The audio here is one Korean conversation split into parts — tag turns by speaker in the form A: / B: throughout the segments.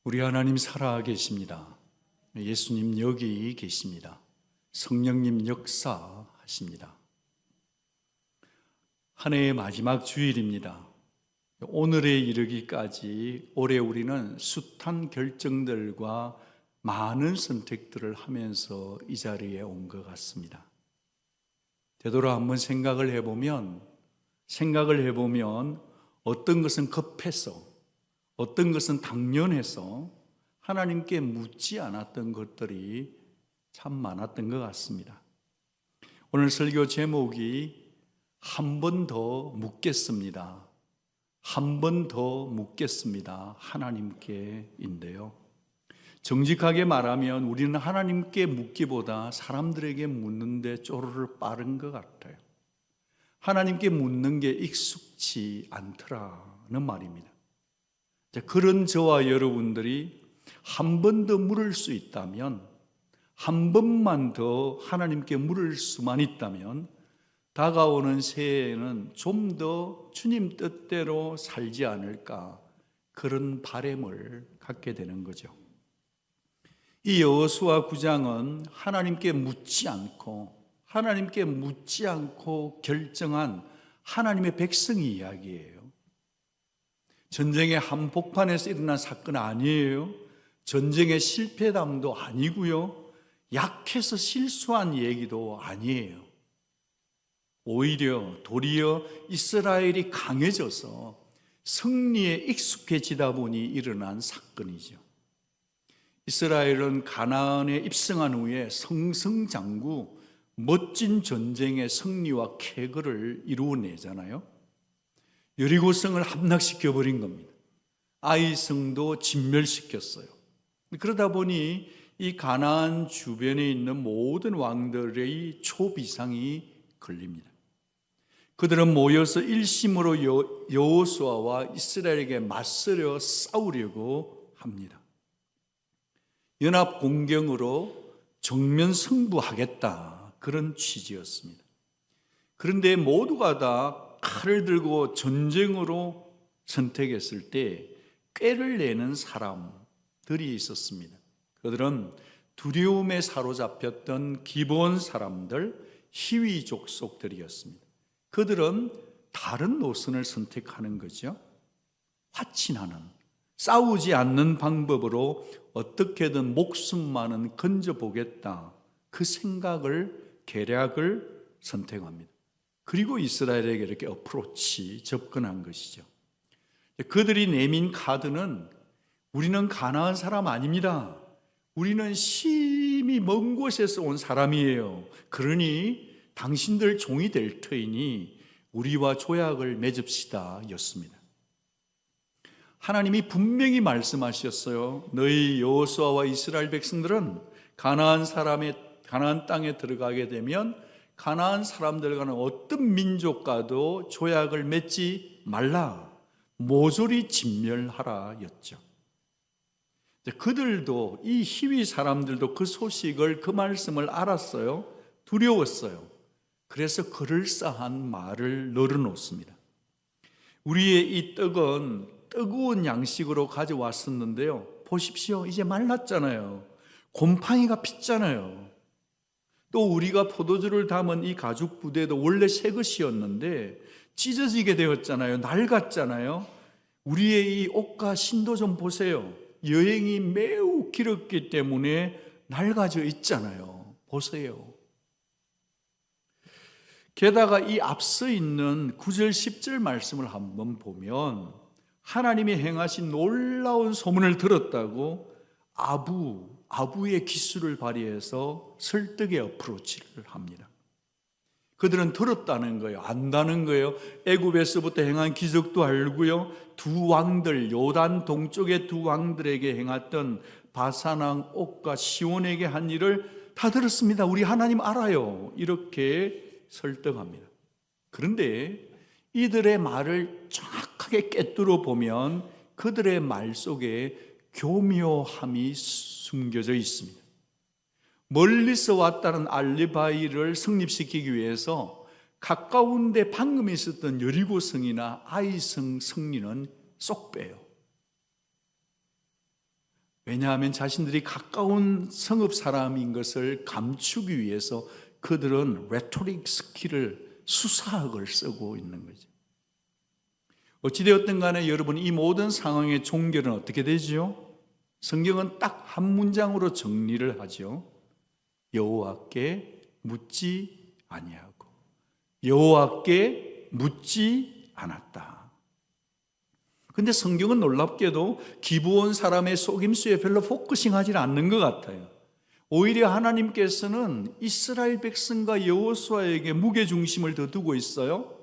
A: 우리 하나님 살아 계십니다. 예수님 여기 계십니다. 성령님 역사하십니다. 한 해의 마지막 주일입니다. 오늘에 이르기까지 올해 우리는 숱한 결정들과 많은 선택들을 하면서 이 자리에 온 것 같습니다. 되돌아 한번 생각을 해보면 어떤 것은 급해서, 어떤 것은 당연해서 하나님께 묻지 않았던 것들이 참 많았던 것 같습니다. 오늘 설교 제목이 한 번 더 묻겠습니다. 한 번 더 묻겠습니다. 하나님께인데요. 정직하게 말하면 우리는 하나님께 묻기보다 사람들에게 묻는데 쪼르르 빠른 것 같아요. 하나님께 묻는 게 익숙치 않더라는 말입니다. 그런 저와 여러분들이 한 번 더 물을 수 있다면, 한 번만 더 하나님께 물을 수만 있다면 다가오는 새해에는 좀 더 주님 뜻대로 살지 않을까, 그런 바람을 갖게 되는 거죠. 이 여호수아 9장은 하나님께 묻지 않고 결정한 하나님의 백성의 이야기예요. 전쟁의 한복판에서 일어난 사건 아니에요. 전쟁의 실패담도 아니고요. 약해서 실수한 얘기도 아니에요. 도리어 이스라엘이 강해져서 승리에 익숙해지다 보니 일어난 사건이죠. 이스라엘은 가나안에 입성한 후에 승승장구 멋진 전쟁의 승리와 쾌거를 이루어내잖아요. 여리고성을 함락시켜버린 겁니다. 아이성도 진멸시켰어요. 그러다 보니 이 가나안 주변에 있는 모든 왕들의 초비상이 걸립니다. 그들은 모여서 일심으로 여호수아와 이스라엘에게 맞서려 싸우려고 합니다. 연합 공경으로 정면 승부하겠다, 그런 취지였습니다. 그런데 모두가 다 칼을 들고 전쟁으로 선택했을 때 꾀를 내는 사람들이 있었습니다. 그들은 두려움에 사로잡혔던 기본 사람들, 희위 족속들이었습니다. 그들은 다른 노선을 선택하는 거죠. 화친하는, 싸우지 않는 방법으로 어떻게든 목숨만은 건져보겠다, 그 생각을, 계략을 선택합니다. 그리고 이스라엘에게 이렇게 접근한 것이죠. 그들이 내민 카드는 우리는 가나안 사람 아닙니다. 우리는 심히 먼 곳에서 온 사람이에요. 그러니 당신들 종이 될 터이니 우리와 조약을 맺읍시다 였습니다. 하나님이 분명히 말씀하셨어요. 너희 여호수아와 이스라엘 백성들은 가나안 땅에 들어가게 되면 가나안 사람들과는 어떤 민족과도 조약을 맺지 말라, 모조리 진멸하라 였죠. 그들도, 이 희위 사람들도 그 소식을, 그 말씀을 알았어요. 두려웠어요. 그래서 그럴싸한 말을 널어놓습니다. 우리의 이 떡은 뜨거운 양식으로 가져왔었는데요, 보십시오, 이제 말랐잖아요. 곰팡이가 폈잖아요. 또 우리가 포도주를 담은 이 가죽 부대도 원래 새 것이었는데 찢어지게 되었잖아요. 낡았잖아요. 우리의 이 옷과 신도 좀 보세요. 여행이 매우 길었기 때문에 낡아져 있잖아요. 보세요. 게다가 이 앞서 있는 9절 10절 말씀을 한번 보면 하나님이 행하신 놀라운 소문을 들었다고 아부의 기술을 발휘해서 설득의 어프로치를 합니다. 그들은 들었다는 거예요. 안다는 거예요. 애굽에서부터 행한 기적도 알고요. 두 왕들, 요단 동쪽의 두 왕들에게 행했던 바산왕 옥과 시온에게 한 일을 다 들었습니다. 우리 하나님 알아요. 이렇게 설득합니다. 그런데 이들의 말을 정확하게 꿰뚫어 보면 그들의 말 속에 교묘함이 숨겨져 있습니다. 멀리서 왔다는 알리바이를 성립시키기 위해서 가까운 데 방금 있었던 여리고성이나 아이성 승리는 쏙 빼요. 왜냐하면 자신들이 가까운 성읍 사람인 것을 감추기 위해서 그들은 레토릭 스킬을, 수사학을 쓰고 있는 거죠. 어찌되었든 간에 여러분, 이 모든 상황의 종결은 어떻게 되죠? 성경은 딱 한 문장으로 정리를 하죠. 여호와께 묻지 아니하고 여호와께 묻지 않았다. 근데 성경은 놀랍게도 기브온 사람의 속임수에 별로 포커싱하지 않는 것 같아요. 오히려 하나님께서는 이스라엘 백성과 여호수아에게 무게중심을 더 두고 있어요.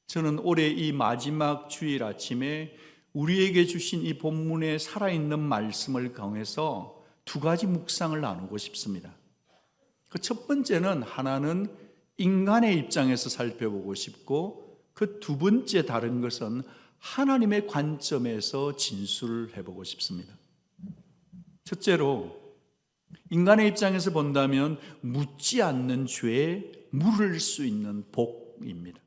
A: 저는 올해 이 마지막 주일 아침에 우리에게 주신 이 본문의 살아있는 말씀을 통해서 두 가지 묵상을 나누고 싶습니다. 그 첫 번째는, 하나는 인간의 입장에서 살펴보고 싶고, 그 두 번째 다른 것은 하나님의 관점에서 진술을 해보고 싶습니다. 첫째로, 인간의 입장에서 본다면 묻지 않는 죄에 물을 수 있는 복입니다.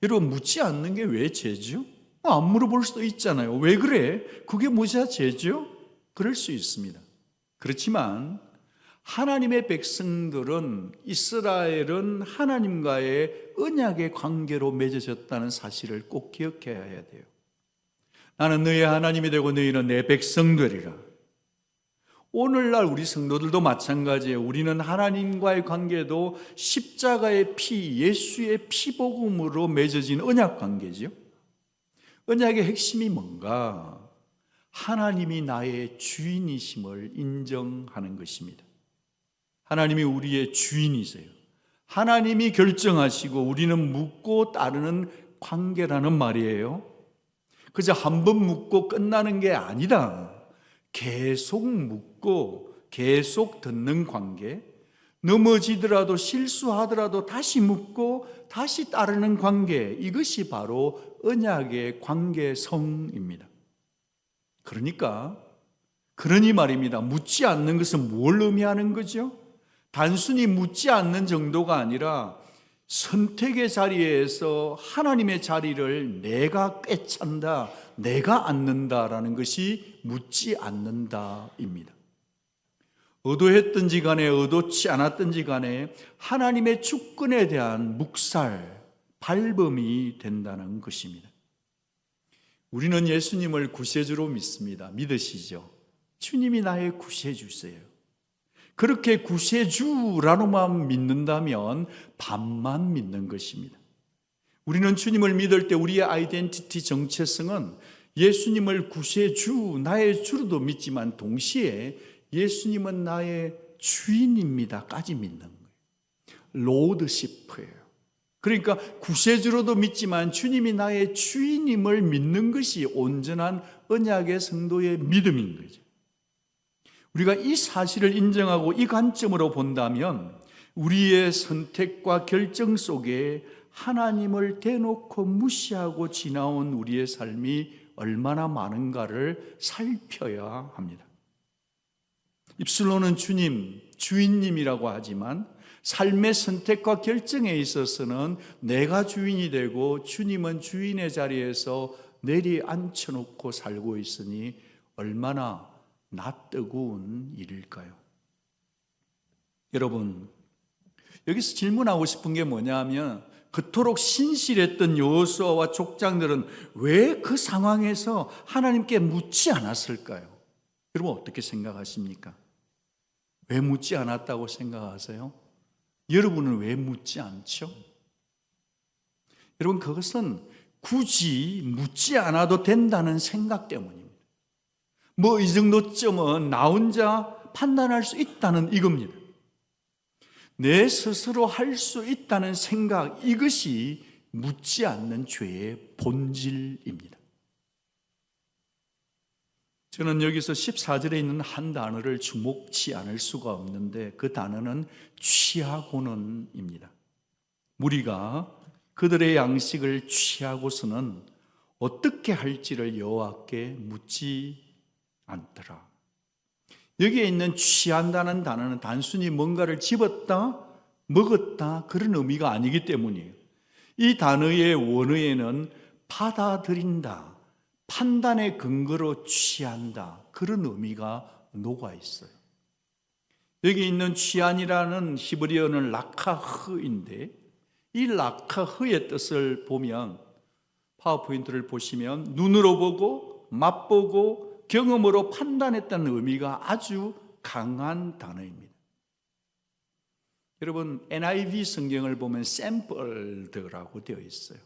A: 여러분, 묻지 않는 게 왜 죄죠? 안 물어볼 수도 있잖아요. 왜 그래? 그게 뭐야 죄죠? 그럴 수 있습니다. 그렇지만 하나님의 백성들은, 이스라엘은 하나님과의 언약의 관계로 맺어졌다는 사실을 꼭 기억해야 해야 돼요. 나는 너희 하나님이 되고 너희는 내 백성들이라. 오늘날 우리 성도들도 마찬가지예요. 우리는 하나님과의 관계도 십자가의 피, 예수의 피복음으로 맺어진 언약 관계죠. 언약의 핵심이 뭔가? 하나님이 나의 주인이심을 인정하는 것입니다. 하나님이 우리의 주인이세요. 하나님이 결정하시고 우리는 묻고 따르는 관계라는 말이에요. 그저 한 번 묻고 끝나는 게 아니라 계속 묻고 계속 듣는 관계, 넘어지더라도 실수하더라도 다시 묻고 다시 따르는 관계, 이것이 바로 언약의 관계성입니다. 그러니 말입니다. 묻지 않는 것은 뭘 의미하는 거죠? 단순히 묻지 않는 정도가 아니라 선택의 자리에서 하나님의 자리를 내가 꿰찬다, 내가 앉는다라는 것이 묻지 않는다입니다. 의도했든지 간에 의도치 않았든지 간에 하나님의 주권에 대한 묵살, 발범이 된다는 것입니다. 우리는 예수님을 구세주로 믿습니다. 믿으시죠? 주님이 나의 구세주세요. 그렇게 구세주라고만 믿는다면 반만 믿는 것입니다. 우리는 주님을 믿을 때 우리의 아이덴티티, 정체성은 예수님을 구세주, 나의 주로도 믿지만 동시에 예수님은 나의 주인입니다까지 믿는 거예요. 로드시프예요. 그러니까 구세주로도 믿지만 주님이 나의 주인임을 믿는 것이 온전한 언약의 성도의 믿음인 거죠. 우리가 이 사실을 인정하고 이 관점으로 본다면 우리의 선택과 결정 속에 하나님을 대놓고 무시하고 지나온 우리의 삶이 얼마나 많은가를 살펴야 합니다. 입술로는 주님, 주인님이라고 하지만 삶의 선택과 결정에 있어서는 내가 주인이 되고 주님은 주인의 자리에서 내리 앉혀놓고 살고 있으니 얼마나 낯뜨거운 일일까요? 여러분, 여기서 질문하고 싶은 게 뭐냐 하면, 그토록 신실했던 여호수아와 족장들은 왜 그 상황에서 하나님께 묻지 않았을까요? 여러분 어떻게 생각하십니까? 왜 묻지 않았다고 생각하세요? 여러분은 왜 묻지 않죠? 여러분, 그것은 굳이 묻지 않아도 된다는 생각 때문입니다. 뭐 이 정도쯤은 나 혼자 판단할 수 있다는 이겁니다. 내 스스로 할 수 있다는 생각, 이것이 묻지 않는 죄의 본질입니다. 저는 여기서 14절에 있는 한 단어를 주목치 않을 수가 없는데, 그 단어는 취하고는입니다. 무리가 그들의 양식을 취하고서는 어떻게 할지를 여호와께 묻지 않더라. 여기에 있는 취한다는 단어는 단순히 뭔가를 집었다, 먹었다 그런 의미가 아니기 때문이에요. 이 단어의 원어에는 받아들인다, 판단의 근거로 취한다. 그런 의미가 녹아 있어요. 여기 있는 취한이라는 히브리어는 라카흐인데 이 라카흐의 뜻을 보면 파워포인트를 보시면 눈으로 보고 맛보고 경험으로 판단했다는 의미가 아주 강한 단어입니다. 여러분 NIV 성경을 보면 샘플드라고 되어 있어요.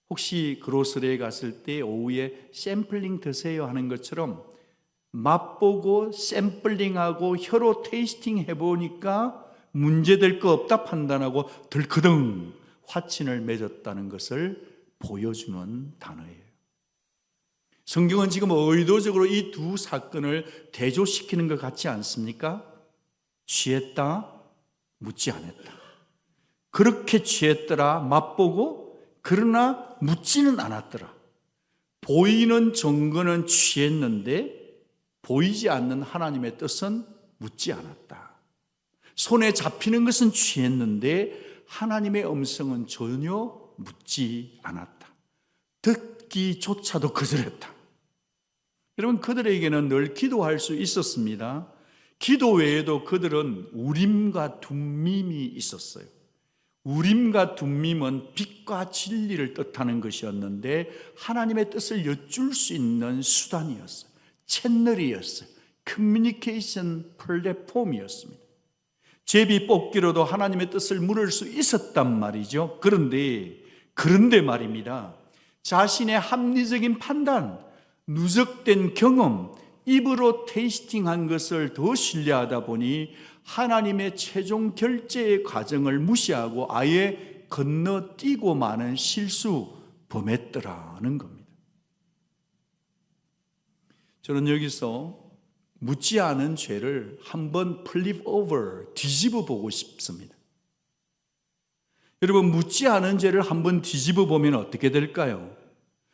A: 혹시 그로스리에 갔을 때 오후에 샘플링 드세요 하는 것처럼 맛보고 샘플링하고 혀로 테이스팅 해보니까 문제될 거 없다 판단하고 덜커덩 화친을 맺었다는 것을 보여주는 단어예요. 성경은 지금 의도적으로 이 두 사건을 대조시키는 것 같지 않습니까? 취했다, 묻지 않았다. 그렇게 취했더라, 맛보고 그러나 묻지는 않았더라. 보이는 증거는 취했는데 보이지 않는 하나님의 뜻은 묻지 않았다. 손에 잡히는 것은 취했는데 하나님의 음성은 전혀 묻지 않았다. 듣기조차도 거절했다. 여러분 그들에게는 늘 기도할 수 있었습니다. 기도 외에도 그들은 우림과 둠밈이 있었어요. 우림과 둠밈은 빛과 진리를 뜻하는 것이었는데 하나님의 뜻을 여쭐 수 있는 수단이었어요. 채널이었어요. 커뮤니케이션 플랫폼이었습니다. 제비 뽑기로도 하나님의 뜻을 물을 수 있었단 말이죠. 그런데 말입니다. 자신의 합리적인 판단, 누적된 경험, 입으로 테이스팅한 것을 더 신뢰하다 보니 하나님의 최종 결제의 과정을 무시하고 아예 건너뛰고 마는 실수 범했더라는 겁니다. 저는 여기서 묻지 않은 죄를 한번 플립 오버, 뒤집어 보고 싶습니다. 여러분 묻지 않은 죄를 한번 뒤집어 보면 어떻게 될까요?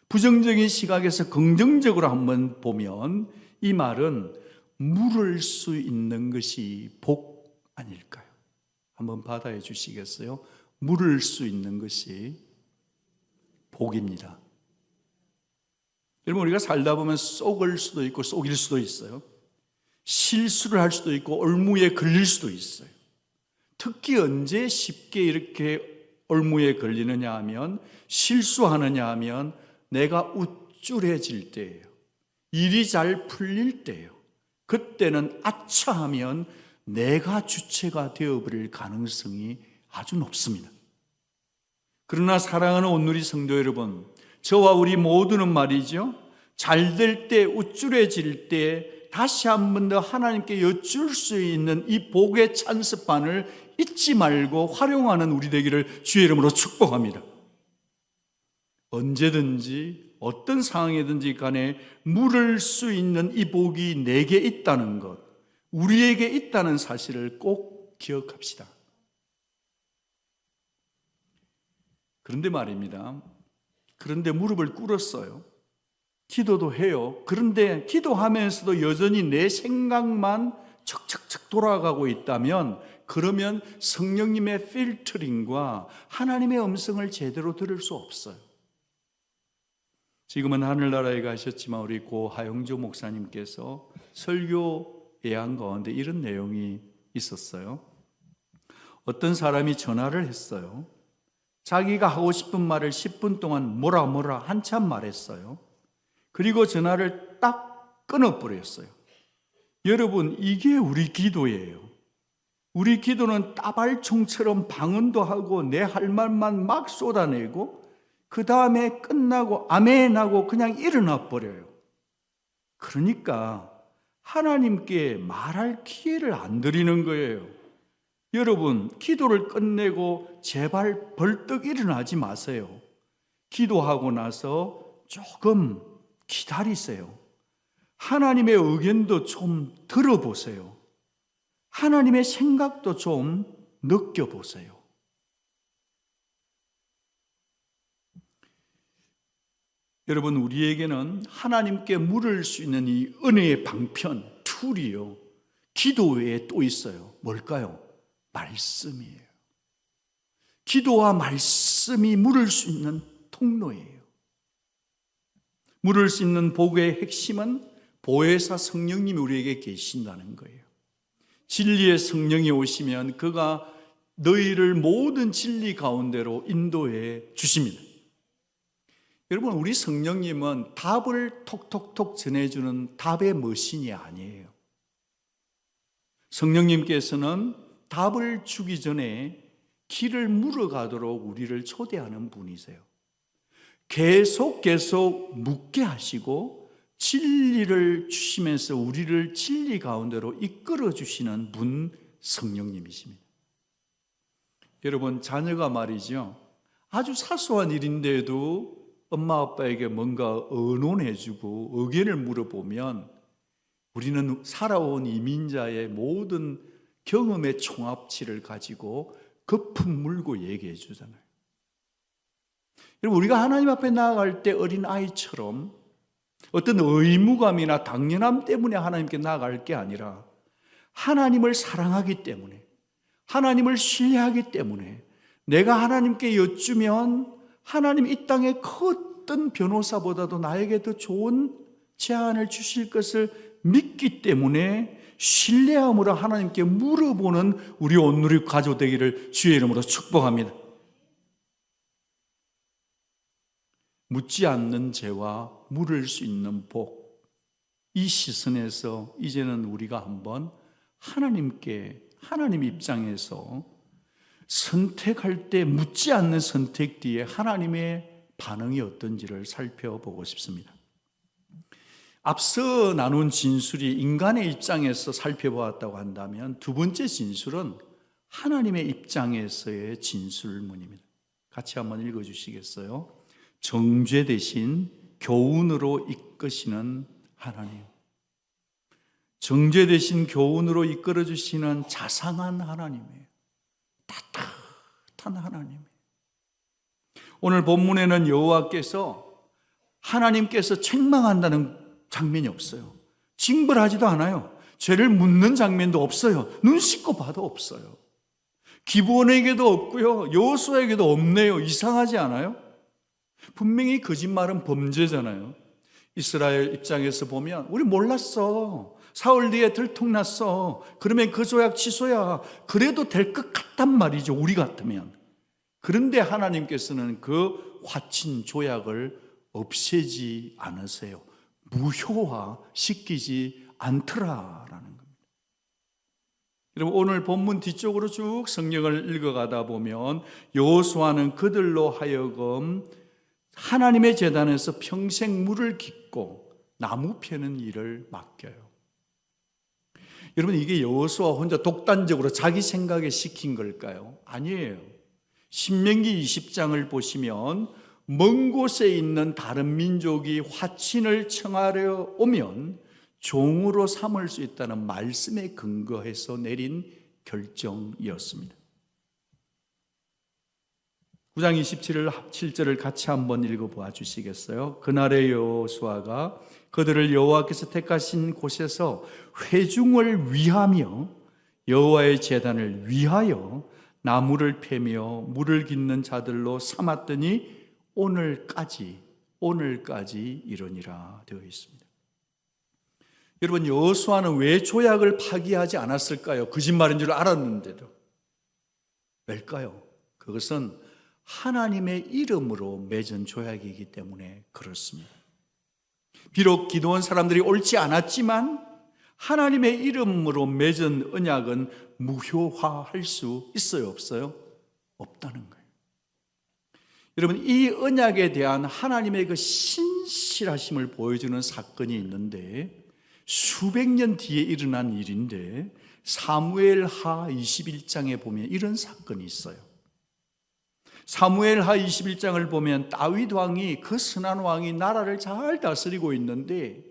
A: 부정적인 시각에서 긍정적으로 한번 보면 이 말은 물을 수 있는 것이 복 아닐까요? 한번 받아해 주시겠어요? 물을 수 있는 것이 복입니다. 여러분 우리가 살다 보면 속을 수도 있고 속일 수도 있어요. 실수를 할 수도 있고 올무에 걸릴 수도 있어요. 특히 언제 쉽게 이렇게 올무에 걸리느냐 하면 실수하느냐 하면 내가 우쭐해질 때예요. 일이 잘 풀릴 때예요. 그때는 아차 하면 내가 주체가 되어버릴 가능성이 아주 높습니다. 그러나 사랑하는 온누리 성도 여러분, 저와 우리 모두는 말이죠, 잘 될 때, 우쭐해질 때 다시 한 번 더 하나님께 여쭐 수 있는 이 복의 찬스판을 잊지 말고 활용하는 우리 되기를 주의 이름으로 축복합니다. 언제든지 어떤 상황이든지 간에 물을 수 있는 이 복이 내게 있다는 것, 우리에게 있다는 사실을 꼭 기억합시다. 그런데 말입니다. 그런데 무릎을 꿇었어요. 기도도 해요. 그런데 기도하면서도 여전히 내 생각만 척척척 돌아가고 있다면 그러면 성령님의 필터링과 하나님의 음성을 제대로 들을 수 없어요. 지금은 하늘나라에 가셨지만 우리 고 하영조 목사님께서 설교 예언 가운데 이런 내용이 있었어요. 어떤 사람이 전화를 했어요. 자기가 하고 싶은 말을 10분 동안 뭐라 한참 말했어요. 그리고 전화를 딱 끊어버렸어요. 여러분, 이게 우리 기도예요. 우리 기도는 따발총처럼 방언도 하고 내 할 말만 막 쏟아내고 그 다음에 끝나고 아멘하고 그냥 일어나 버려요. 그러니까 하나님께 말할 기회를 안 드리는 거예요. 여러분, 기도를 끝내고 제발 벌떡 일어나지 마세요. 기도하고 나서 조금 기다리세요. 하나님의 의견도 좀 들어보세요. 하나님의 생각도 좀 느껴보세요. 여러분, 우리에게는 하나님께 물을 수 있는 이 은혜의 방편, 툴이요, 기도 외에 또 있어요. 뭘까요? 말씀이에요. 기도와 말씀이 물을 수 있는 통로예요. 물을 수 있는 복의 핵심은 보혜사 성령님이 우리에게 계신다는 거예요. 진리의 성령이 오시면 그가 너희를 모든 진리 가운데로 인도해 주십니다. 여러분, 우리 성령님은 답을 톡톡톡 전해주는 답의 머신이 아니에요. 성령님께서는 답을 주기 전에 길을 물어가도록 우리를 초대하는 분이세요. 계속 묻게 하시고 진리를 주시면서 우리를 진리 가운데로 이끌어 주시는 분, 성령님이십니다. 여러분, 자녀가 말이죠, 아주 사소한 일인데도 엄마 아빠에게 뭔가 의논해주고 의견을 물어보면 우리는 살아온 이민자의 모든 경험의 총합치를 가지고 거품 물고 얘기해 주잖아요. 여러분, 우리가 하나님 앞에 나아갈 때 어린 아이처럼 어떤 의무감이나 당연함 때문에 하나님께 나아갈 게 아니라 하나님을 사랑하기 때문에, 하나님을 신뢰하기 때문에 내가 하나님께 여쭈면 하나님 이 땅의 어떤 변호사보다도 나에게 더 좋은 제안을 주실 것을 믿기 때문에 신뢰함으로 하나님께 물어보는 우리 온누리 가족 되기를 주의 이름으로 축복합니다. 묻지 않는 죄와 물을 수 있는 복, 이 시선에서 이제는 우리가 한번 하나님 입장에서 선택할 때 묻지 않는 선택 뒤에 하나님의 반응이 어떤지를 살펴보고 싶습니다. 앞서 나눈 진술이 인간의 입장에서 살펴보았다고 한다면 두 번째 진술은 하나님의 입장에서의 진술문입니다. 같이 한번 읽어주시겠어요? 정죄 대신 교훈으로 이끄시는 하나님, 정죄 대신 교훈으로 이끌어주시는 자상한 하나님이에요. 따뜻한 하나님이에요. 오늘 본문에는 여호와께서 하나님께서 책망한다는 장면이 없어요. 징벌하지도 않아요. 죄를 묻는 장면도 없어요. 눈 씻고 봐도 없어요. 기브온에게도 없고요, 여호수아에게도 없네요. 이상하지 않아요? 분명히 거짓말은 범죄잖아요. 이스라엘 입장에서 보면 우리 몰랐어, 사울 뒤에 들통났어, 그러면 그 조약 취소야, 그래도 될 것 같단 말이죠, 우리 같으면. 그런데 하나님께서는 그 화친 조약을 없애지 않으세요. 무효화시키지 않더라라는 겁니다. 여러분, 오늘 본문 뒤쪽으로 쭉 성경을 읽어가다 보면 여호수아는 그들로 하여금 하나님의 제단에서 평생 물을 깃고 나무 패는 일을 맡겨요. 여러분, 이게 여호수아 혼자 독단적으로 자기 생각에 시킨 걸까요? 아니에요. 신명기 20장을 보시면 먼 곳에 있는 다른 민족이 화친을 청하려 오면 종으로 삼을 수 있다는 말씀에 근거해서 내린 결정이었습니다. 9장 27절을 같이 한번 읽어보아 주시겠어요? 그날의 여호수아가 그들을 여호와께서 택하신 곳에서 회중을 위하며 여호와의 제단을 위하여 나무를 패며 물을 깃는 자들로 삼았더니 오늘까지 이르니라 되어 있습니다. 여러분, 여호수아는 왜 조약을 파기하지 않았을까요? 거짓말인 줄 알았는데도. 왜일까요? 그것은 하나님의 이름으로 맺은 조약이기 때문에 그렇습니다. 비록 기도한 사람들이 옳지 않았지만 하나님의 이름으로 맺은 언약은 무효화할 수 있어요, 없어요? 없다는 거예요. 여러분, 이 언약에 대한 하나님의 그 신실하심을 보여주는 사건이 있는데 수백 년 뒤에 일어난 일인데 사무엘하 21장에 보면 이런 사건이 있어요. 사무엘하 21장을 보면 다윗 왕이, 그 선한 왕이 나라를 잘 다스리고 있는데도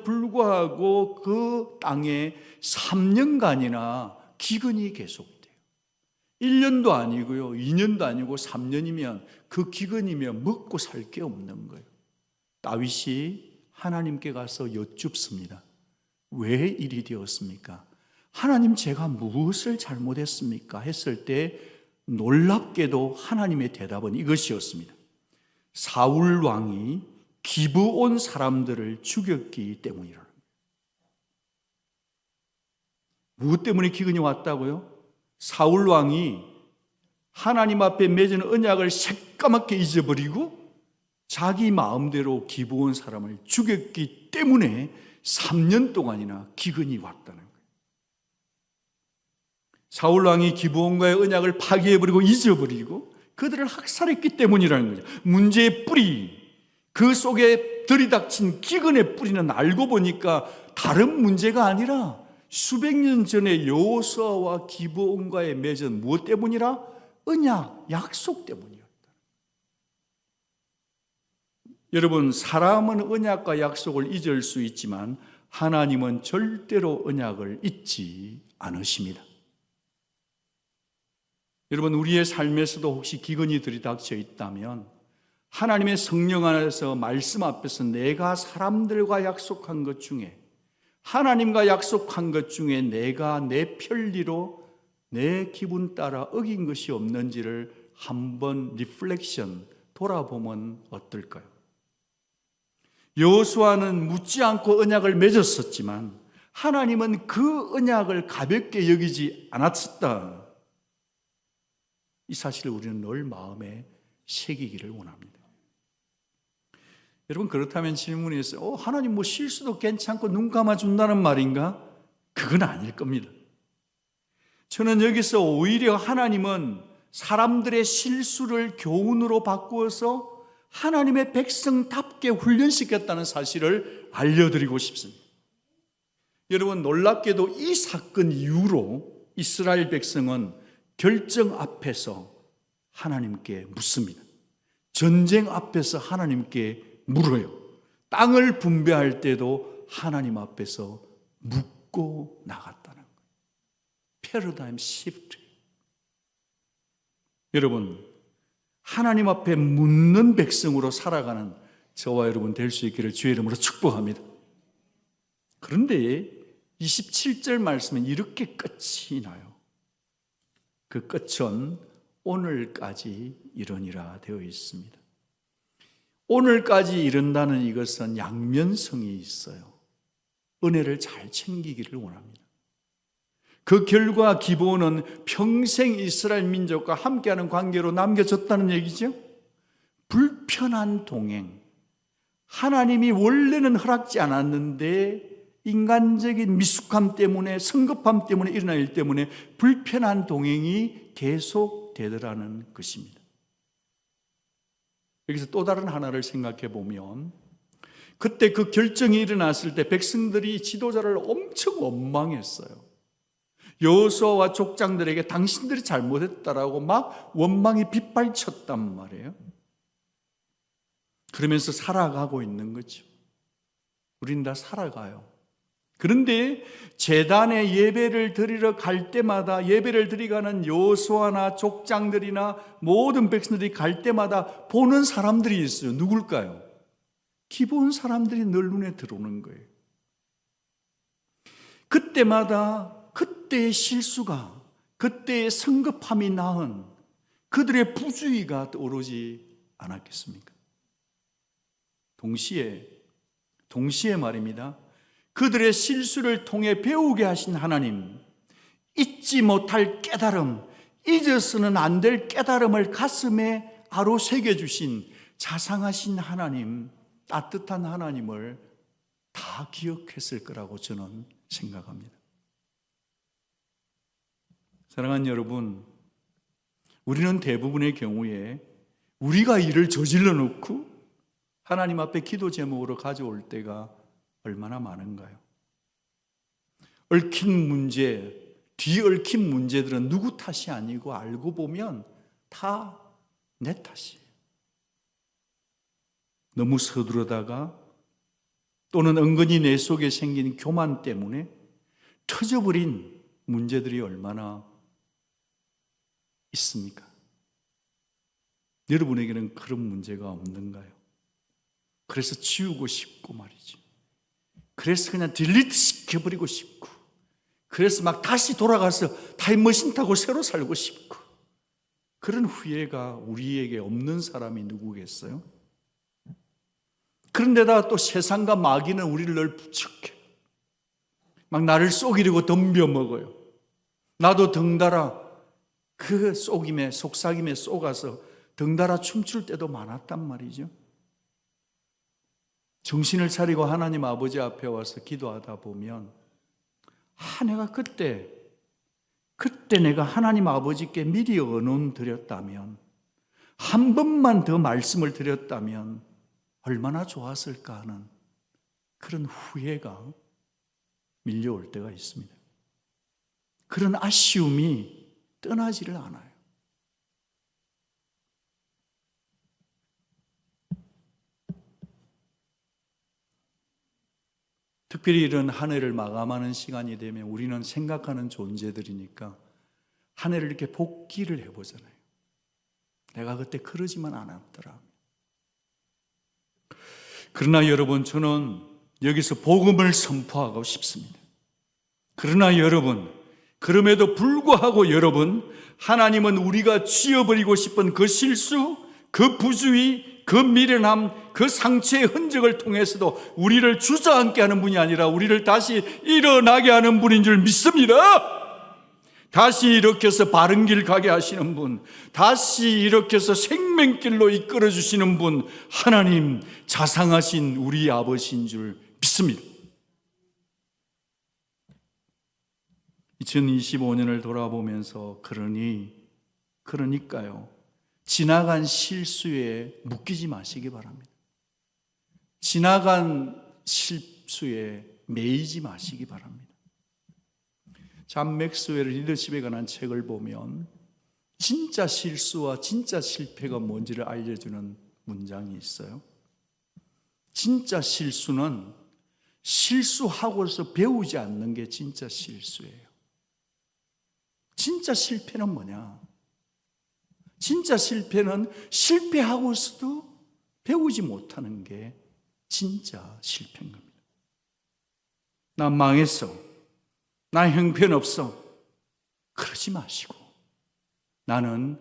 A: 불구하고 그 땅에 3년간이나 기근이 계속돼요. 1년도 아니고요, 2년도 아니고 3년이면 그 기근이면 먹고 살 게 없는 거예요. 다윗이 하나님께 가서 여쭙습니다. 왜 일이 되었습니까? 하나님, 제가 무엇을 잘못했습니까? 했을 때 놀랍게도 하나님의 대답은 이것이었습니다. 사울 왕이 기브온 사람들을 죽였기 때문이라는 거예요. 무엇 때문에 기근이 왔다고요? 사울 왕이 하나님 앞에 맺은 언약을 새까맣게 잊어버리고 자기 마음대로 기브온 사람을 죽였기 때문에 3년 동안이나 기근이 왔다는 거예요. 사울 왕이 기브온과의 언약을 파괴해버리고 잊어버리고 그들을 학살했기 때문이라는 거죠. 문제의 뿌리, 그 속에 들이닥친 기근의 뿌리는 알고 보니까 다른 문제가 아니라 수백 년 전에 여호수아와 기브온과의 맺은 무엇 때문이라? 언약, 약속 때문이었다. 여러분, 사람은 언약과 약속을 잊을 수 있지만 하나님은 절대로 언약을 잊지 않으십니다. 여러분, 우리의 삶에서도 혹시 기근이 들이닥쳐 있다면 하나님의 성령 안에서 말씀 앞에서 내가 사람들과 약속한 것 중에, 하나님과 약속한 것 중에 내가 내 편리로 내 기분 따라 어긴 것이 없는지를 한번 리플렉션, 돌아보면 어떨까요? 여호수아는 묻지 않고 언약을 맺었었지만 하나님은 그 언약을 가볍게 여기지 않았었다. 이 사실을 우리는 늘 마음에 새기기를 원합니다. 여러분, 그렇다면 질문이 있어요. 하나님 뭐 실수도 괜찮고 눈 감아준다는 말인가? 그건 아닐 겁니다. 저는 여기서 오히려 하나님은 사람들의 실수를 교훈으로 바꾸어서 하나님의 백성답게 훈련시켰다는 사실을 알려드리고 싶습니다. 여러분, 놀랍게도 이 사건 이후로 이스라엘 백성은 결정 앞에서 하나님께 묻습니다. 전쟁 앞에서 하나님께 물어요. 땅을 분배할 때도 하나님 앞에서 묻고 나갔다는 거예요. 패러다임 시프트. 여러분, 하나님 앞에 묻는 백성으로 살아가는 저와 여러분 될 수 있기를 주의 이름으로 축복합니다. 그런데 27절 말씀은 이렇게 끝이 나요. 그 끝은 오늘까지 이르니라 되어 있습니다. 오늘까지 이른다는 이것은 양면성이 있어요. 은혜를 잘 챙기기를 원합니다. 그 결과 기본은 평생 이스라엘 민족과 함께하는 관계로 남겨졌다는 얘기죠. 불편한 동행. 하나님이 원래는 허락지 않았는데 인간적인 미숙함 때문에, 성급함 때문에 일어난 일 때문에 불편한 동행이 계속되더라는 것입니다. 여기서 또 다른 하나를 생각해 보면, 그때 그 결정이 일어났을 때 백성들이 지도자를 엄청 원망했어요. 여호수아와 족장들에게 당신들이 잘못했다라고 막 원망이 빗발쳤단 말이에요. 그러면서 살아가고 있는 거죠. 우린 다 살아가요. 그런데 제단에 예배를 드리러 갈 때마다, 예배를 드리가는 여호수아나 족장들이나 모든 백성들이 갈 때마다 보는 사람들이 있어요. 누굴까요? 기본 사람들이 늘 눈에 들어오는 거예요. 그때마다 그때의 실수가, 그때의 성급함이 낳은 그들의 부주의가 떠오르지 않았겠습니까? 동시에 말입니다. 그들의 실수를 통해 배우게 하신 하나님, 잊지 못할 깨달음, 잊어서는 안 될 깨달음을 가슴에 아로새겨주신 자상하신 하나님, 따뜻한 하나님을 다 기억했을 거라고 저는 생각합니다. 사랑하는 여러분, 우리는 대부분의 경우에 우리가 일을 저질러 놓고 하나님 앞에 기도 제목으로 가져올 때가 얼마나 많은가요? 얽힌 문제, 뒤얽힌 문제들은 누구 탓이 아니고 알고 보면 다 내 탓이에요. 너무 서두르다가 또는 은근히 내 속에 생긴 교만 때문에 터져버린 문제들이 얼마나 있습니까? 여러분에게는 그런 문제가 없는가요? 그래서 지우고 싶고 말이죠. 그래서 그냥 딜리트 시켜버리고 싶고, 그래서 막 다시 돌아가서 타임머신 타고 새로 살고 싶고, 그런 후회가 우리에게 없는 사람이 누구겠어요? 그런데다가 또 세상과 마귀는 우리를 늘 부추겨 막 나를 속이려고 덤벼 먹어요. 나도 덩달아 그 속삭임에 속아서 덩달아 춤출 때도 많았단 말이죠. 정신을 차리고 하나님 아버지 앞에 와서 기도하다 보면 내가 그때 내가 하나님 아버지께 미리 언론 드렸다면, 한 번만 더 말씀을 드렸다면 얼마나 좋았을까 하는 그런 후회가 밀려올 때가 있습니다. 그런 아쉬움이 떠나지를 않아요. 특별히 이런 한 해를 마감하는 시간이 되면 우리는 생각하는 존재들이니까 한 해를 이렇게 복기를 해보잖아요. 내가 그때 그러지만 않았더라. 그러나 여러분, 저는 여기서 복음을 선포하고 싶습니다. 그러나 여러분, 그럼에도 불구하고 여러분, 하나님은 우리가 지워버리고 싶은 그 실수, 그 부주의, 그 미련함, 그 상처의 흔적을 통해서도 우리를 주저앉게 하는 분이 아니라 우리를 다시 일어나게 하는 분인 줄 믿습니다. 다시 일으켜서 바른 길 가게 하시는 분, 다시 일으켜서 생명길로 이끌어 주시는 분, 하나님 자상하신 우리 아버지인 줄 믿습니다. 2025년을 돌아보면서 그러니까요, 지나간 실수에 묶이지 마시기 바랍니다. 지나간 실수에 매이지 마시기 바랍니다. 존 맥스웰의 리더십에 관한 책을 보면 진짜 실수와 진짜 실패가 뭔지를 알려주는 문장이 있어요. 진짜 실수는 실수하고서 배우지 않는 게 진짜 실수예요. 진짜 실패는 뭐냐? 진짜 실패는 실패하고서도 배우지 못하는 게 진짜 실패인 겁니다. 나 망했어. 나 형편없어. 그러지 마시고 나는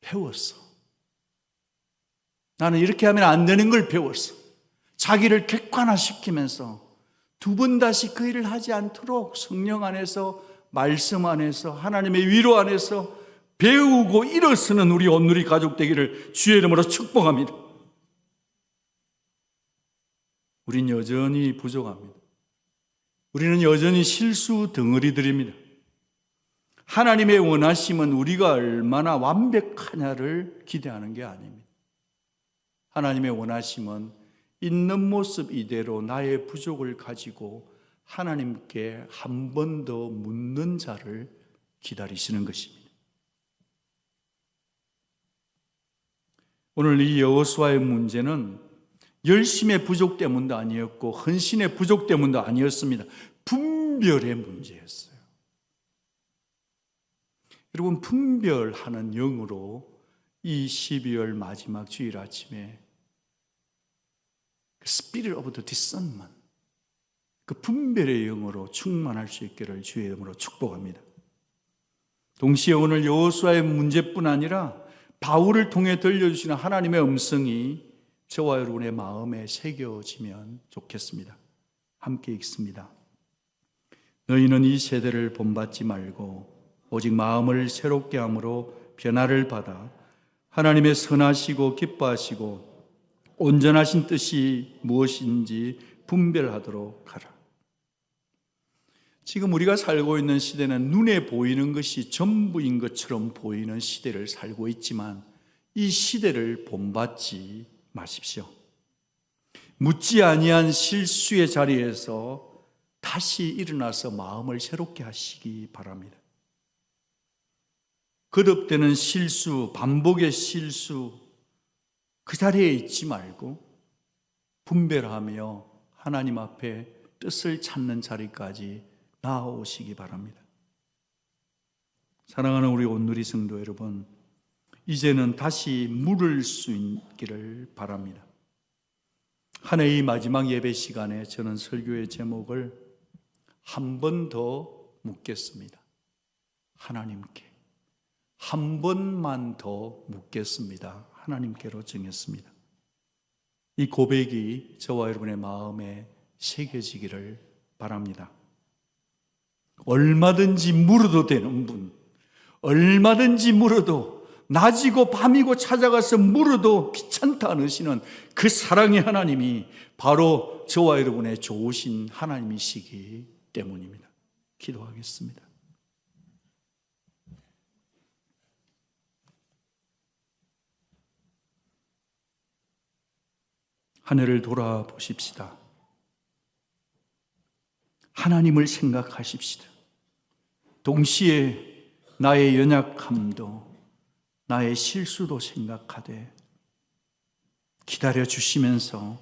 A: 배웠어. 나는 이렇게 하면 안 되는 걸 배웠어. 자기를 객관화시키면서 두 번 다시 그 일을 하지 않도록 성령 안에서, 말씀 안에서, 하나님의 위로 안에서 배우고 일어서는 우리 온누리 가족 되기를 주의 이름으로 축복합니다. 우린 여전히 부족합니다. 우리는 여전히 실수 덩어리들입니다. 하나님의 원하심은 우리가 얼마나 완벽하냐를 기대하는 게 아닙니다. 하나님의 원하심은 있는 모습 이대로 나의 부족을 가지고 하나님께 한 번 더 묻는 자를 기다리시는 것입니다. 오늘 이 여호수아의 문제는 열심의 부족 때문도 아니었고 헌신의 부족 때문도 아니었습니다. 분별의 문제였어요. 여러분, 분별하는 영으로 이 12월 마지막 주일 아침에 Spirit of the Discernment, 그 분별의 영으로 충만할 수 있기를 주의 이름으로 축복합니다. 동시에 오늘 여호수아의 문제뿐 아니라 바울을 통해 들려주시는 하나님의 음성이 저와 여러분의 마음에 새겨지면 좋겠습니다. 함께 읽습니다. 너희는 이 세대를 본받지 말고 오직 마음을 새롭게 함으로 변화를 받아 하나님의 선하시고 기뻐하시고 온전하신 뜻이 무엇인지 분별하도록 하라. 지금 우리가 살고 있는 시대는 눈에 보이는 것이 전부인 것처럼 보이는 시대를 살고 있지만 이 시대를 본받지 마십시오. 묻지 아니한 실수의 자리에서 다시 일어나서 마음을 새롭게 하시기 바랍니다. 거듭되는 실수, 반복의 실수, 그 자리에 있지 말고 분별하며 하나님 앞에 뜻을 찾는 자리까지 나아오시기 바랍니다. 사랑하는 우리 온누리 성도 여러분, 이제는 다시 물을 수 있기를 바랍니다. 한 해의 마지막 예배 시간에 저는 설교의 제목을 한 번 더 묻겠습니다. 하나님께. 한 번만 더 묻겠습니다. 하나님께로 정했습니다. 이 고백이 저와 여러분의 마음에 새겨지기를 바랍니다. 얼마든지 물어도 되는 분, 얼마든지 물어도, 낮이고 밤이고 찾아가서 물어도 귀찮다 않으시는 그 사랑의 하나님이 바로 저와 여러분의 좋으신 하나님이시기 때문입니다. 기도하겠습니다. 하늘을 돌아보십시다. 하나님을 생각하십시다. 동시에 나의 연약함도 나의 실수도 생각하되 기다려 주시면서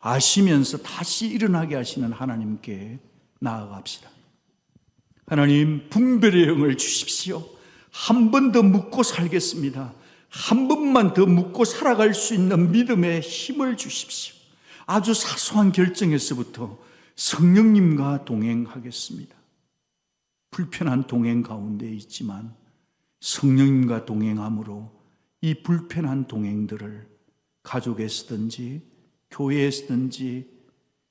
A: 아시면서 다시 일어나게 하시는 하나님께 나아갑시다. 하나님, 분별의 영을 주십시오. 한 번 더 묻고 살겠습니다. 한 번만 더 묻고 살아갈 수 있는 믿음의 힘을 주십시오. 아주 사소한 결정에서부터 성령님과 동행하겠습니다. 불편한 동행 가운데 있지만 성령님과 동행함으로 이 불편한 동행들을 가족에서든지 교회에서든지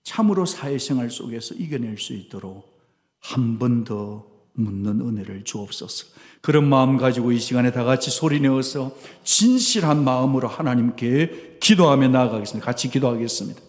A: 참으로 사회생활 속에서 이겨낼 수 있도록 한 번 더 묻는 은혜를 주옵소서. 그런 마음 가지고 이 시간에 다 같이 소리내어서 진실한 마음으로 하나님께 기도하며 나아가겠습니다. 같이 기도하겠습니다.